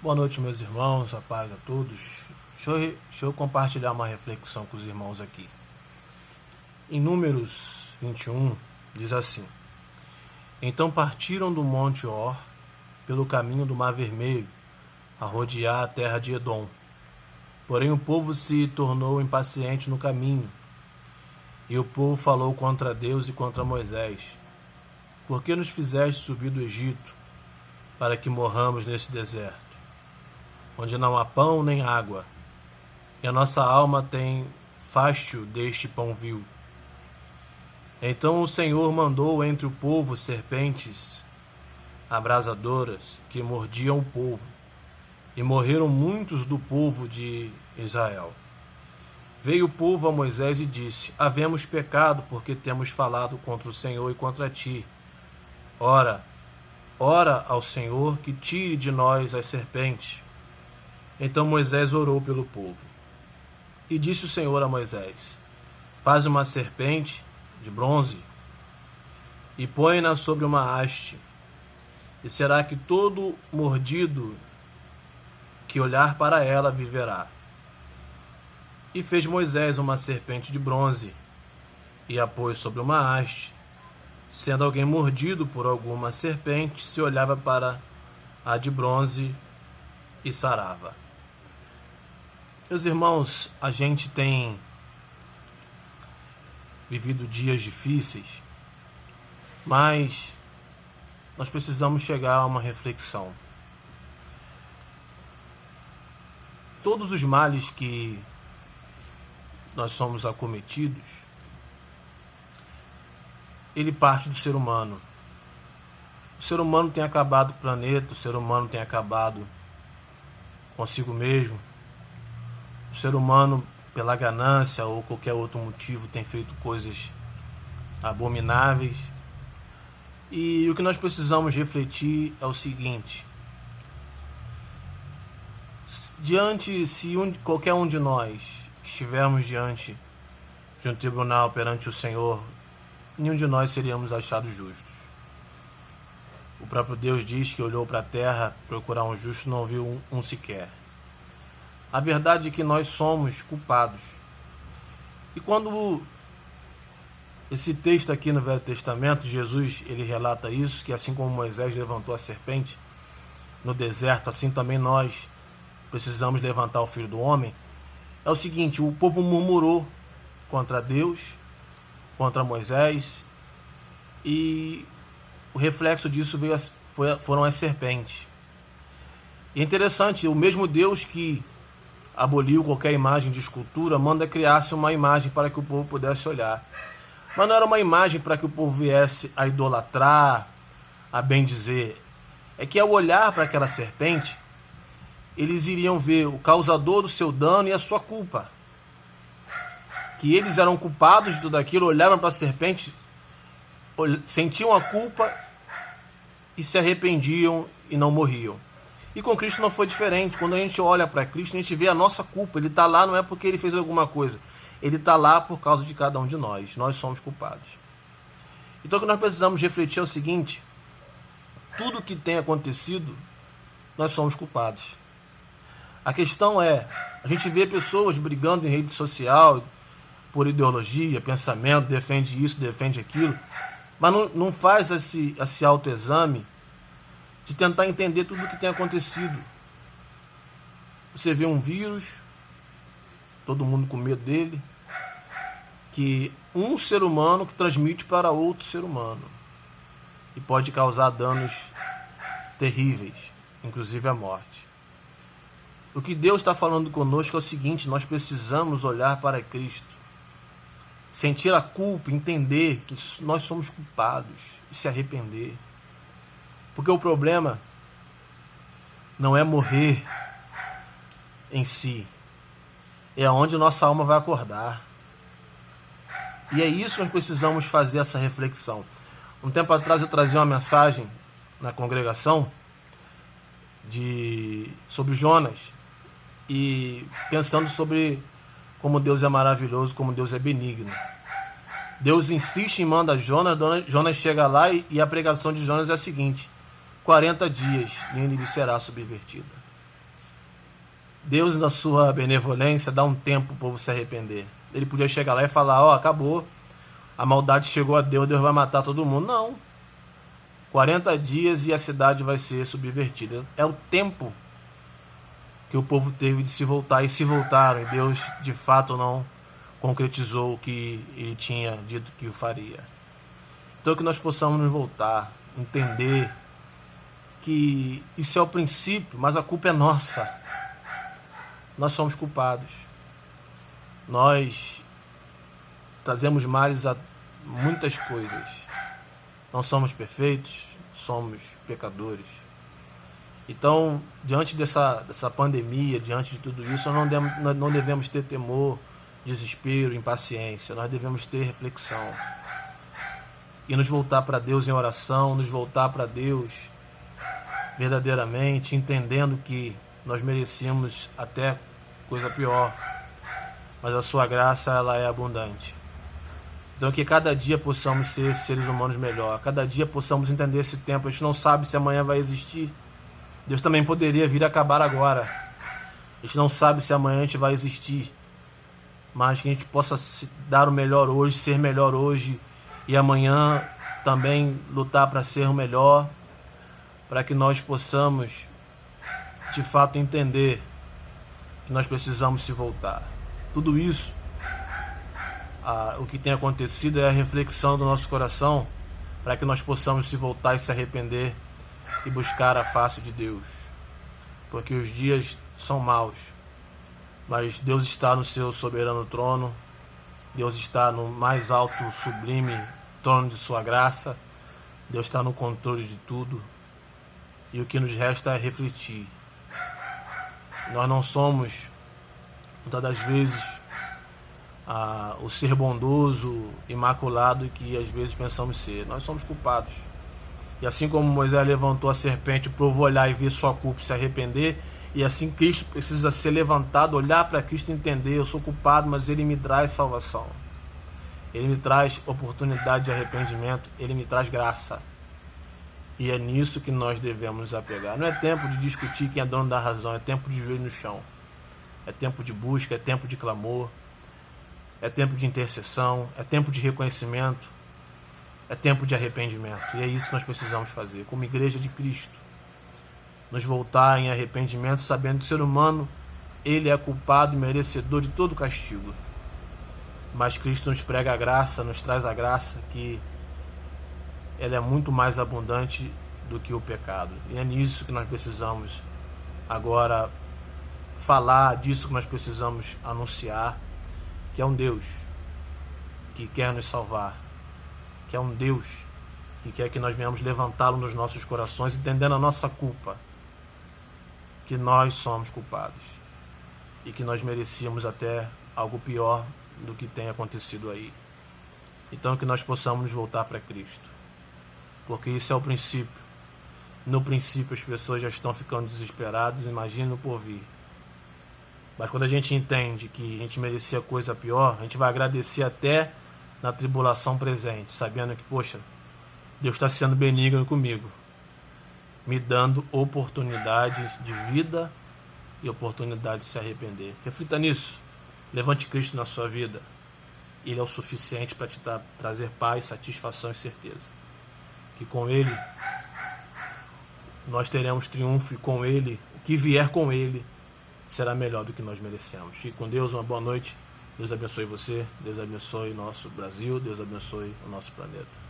Boa noite, meus irmãos, a paz a todos. Deixa eu compartilhar uma reflexão com os irmãos aqui. Em Números 21, diz assim: Então partiram do Monte Or, pelo caminho do Mar Vermelho, a rodear a terra de Edom. Porém o povo se tornou impaciente no caminho, e o povo falou contra Deus e contra Moisés: Por que nos fizeste subir do Egito, para que morramos nesse deserto, onde não há pão nem água, e a nossa alma tem fástio deste pão vil? Então o Senhor mandou entre o povo serpentes abrasadoras que mordiam o povo, e morreram muitos do povo de Israel. Veio o povo a Moisés e disse: Havemos pecado, porque temos falado contra o Senhor e contra ti. Ora ao Senhor que tire de nós as serpentes. Então Moisés orou pelo povo. E disse o Senhor a Moisés: Faz uma serpente de bronze e põe-na sobre uma haste, e será que todo mordido que olhar para ela viverá. E fez Moisés uma serpente de bronze e a pôs sobre uma haste. Sendo alguém mordido por alguma serpente, se olhava para a de bronze e sarava. Meus irmãos, a gente tem vivido dias difíceis, mas nós precisamos chegar a uma reflexão. Todos os males que nós somos acometidos, ele parte do ser humano. O ser humano tem acabado com o planeta, o ser humano tem acabado consigo mesmo. O ser humano, pela ganância ou qualquer outro motivo, tem feito coisas abomináveis. E o que nós precisamos refletir é o seguinte: se qualquer um de nós estivermos diante de um tribunal perante o Senhor, nenhum de nós seríamos achados justos. O próprio Deus diz que olhou para a terra procurar um justo, não viu um sequer. A verdade é que nós somos culpados. E quando esse texto aqui no Velho Testamento, Jesus ele relata isso, que assim como Moisés levantou a serpente no deserto, assim também nós precisamos levantar o Filho do Homem. É o seguinte: o povo murmurou contra Deus, contra Moisés, e o reflexo disso foram as serpentes. E é interessante, o mesmo Deus que aboliu qualquer imagem de escultura manda criar-se uma imagem para que o povo pudesse olhar. Mas não era uma imagem para que o povo viesse a idolatrar, a bem dizer. É que ao olhar para aquela serpente, eles iriam ver o causador do seu dano e a sua culpa. Que eles eram culpados de tudo aquilo, olhavam para a serpente, sentiam a culpa e se arrependiam e não morriam. E com Cristo não foi diferente. Quando a gente olha para Cristo, a gente vê a nossa culpa. Ele está lá não é porque ele fez alguma coisa. Ele está lá por causa de cada um de nós. Nós somos culpados. Então o que nós precisamos refletir é o seguinte: tudo que tem acontecido, nós somos culpados. A questão é, a gente vê pessoas brigando em rede social por ideologia, pensamento, defende isso, defende aquilo, mas não faz esse autoexame de tentar entender tudo o que tem acontecido. Você vê um vírus, todo mundo com medo dele, que um ser humano que transmite para outro ser humano e pode causar danos terríveis, inclusive a morte. O que Deus está falando conosco é o seguinte: nós precisamos olhar para Cristo, sentir a culpa, entender que nós somos culpados e se arrepender. Porque o problema não é morrer em si, é onde nossa alma vai acordar. E é isso que nós precisamos fazer, essa reflexão. Um tempo atrás eu trazia uma mensagem na congregação sobre Jonas, e pensando sobre como Deus é maravilhoso, como Deus é benigno. Deus insiste em mandar Jonas, Jonas chega lá e a pregação de Jonas é a seguinte: 40 dias e ele será subvertido. Deus, na sua benevolência, dá um tempo para o povo se arrepender. Ele podia chegar lá e falar, ó, acabou, a maldade chegou a Deus, Deus vai matar todo mundo. Não. 40 dias e a cidade vai ser subvertida. É o tempo que o povo teve de se voltar, e se voltaram, e Deus de fato não concretizou o que ele tinha dito que o faria. Então que nós possamos nos voltar, entender que isso é o princípio, mas a culpa é nossa. Nós somos culpados. Nós trazemos males a muitas coisas. Não somos perfeitos, somos pecadores. Então, diante dessa pandemia, diante de tudo isso, nós não devemos ter temor, desespero, impaciência. Nós devemos ter reflexão. E nos voltar para Deus em oração, nos voltar para Deus verdadeiramente, entendendo que nós merecíamos até coisa pior, mas a sua graça, ela é abundante. Então que cada dia possamos ser seres humanos melhor, cada dia possamos entender esse tempo. A gente não sabe se amanhã vai existir. Deus também poderia vir acabar agora. A gente não sabe se amanhã a gente vai existir, mas que a gente possa dar o melhor hoje, ser melhor hoje, e amanhã também lutar para ser o melhor, para que nós possamos de fato entender que nós precisamos se voltar. Tudo isso, o que tem acontecido é a reflexão do nosso coração, para que nós possamos se voltar e se arrepender e buscar a face de Deus, porque os dias são maus, mas Deus está no seu soberano trono, Deus está no mais alto, sublime trono de sua graça, Deus está no controle de tudo, e o que nos resta é refletir. Nós não somos, muitas das vezes, o ser bondoso, imaculado que às vezes pensamos ser. Nós somos culpados. E assim como Moisés levantou a serpente, provou olhar e ver sua culpa e se arrepender, e assim Cristo precisa ser levantado, olhar para Cristo e entender: eu sou culpado, mas Ele me traz salvação. Ele me traz oportunidade de arrependimento, Ele me traz graça. E é nisso que nós devemos nos apegar. Não é tempo de discutir quem é dono da razão, é tempo de joelho no chão. É tempo de busca, é tempo de clamor, é tempo de intercessão, é tempo de reconhecimento, é tempo de arrependimento. E é isso que nós precisamos fazer, como igreja de Cristo. Nos voltar em arrependimento, sabendo que o ser humano, ele é culpado e merecedor de todo castigo. Mas Cristo nos prega a graça, nos traz a graça, que ela é muito mais abundante do que o pecado. E é nisso que nós precisamos agora falar, disso que nós precisamos anunciar, que é um Deus que quer nos salvar, que é um Deus que quer que nós venhamos levantá-lo nos nossos corações, entendendo a nossa culpa, que nós somos culpados e que nós merecíamos até algo pior do que tem acontecido aí. Então que nós possamos nos voltar para Cristo, porque isso é o princípio. No princípio as pessoas já estão ficando desesperadas, imagina o porvir. Mas quando a gente entende que a gente merecia coisa pior, a gente vai agradecer até na tribulação presente, sabendo que, poxa, Deus está sendo benigno comigo, me dando oportunidade de vida e oportunidade de se arrepender. Reflita nisso, levante Cristo na sua vida. Ele é o suficiente para te trazer paz, satisfação e certeza. Que com Ele nós teremos triunfo, e com Ele, o que vier com Ele, será melhor do que nós merecemos. Fique com Deus, uma boa noite. Deus abençoe você, Deus abençoe o nosso Brasil, Deus abençoe o nosso planeta.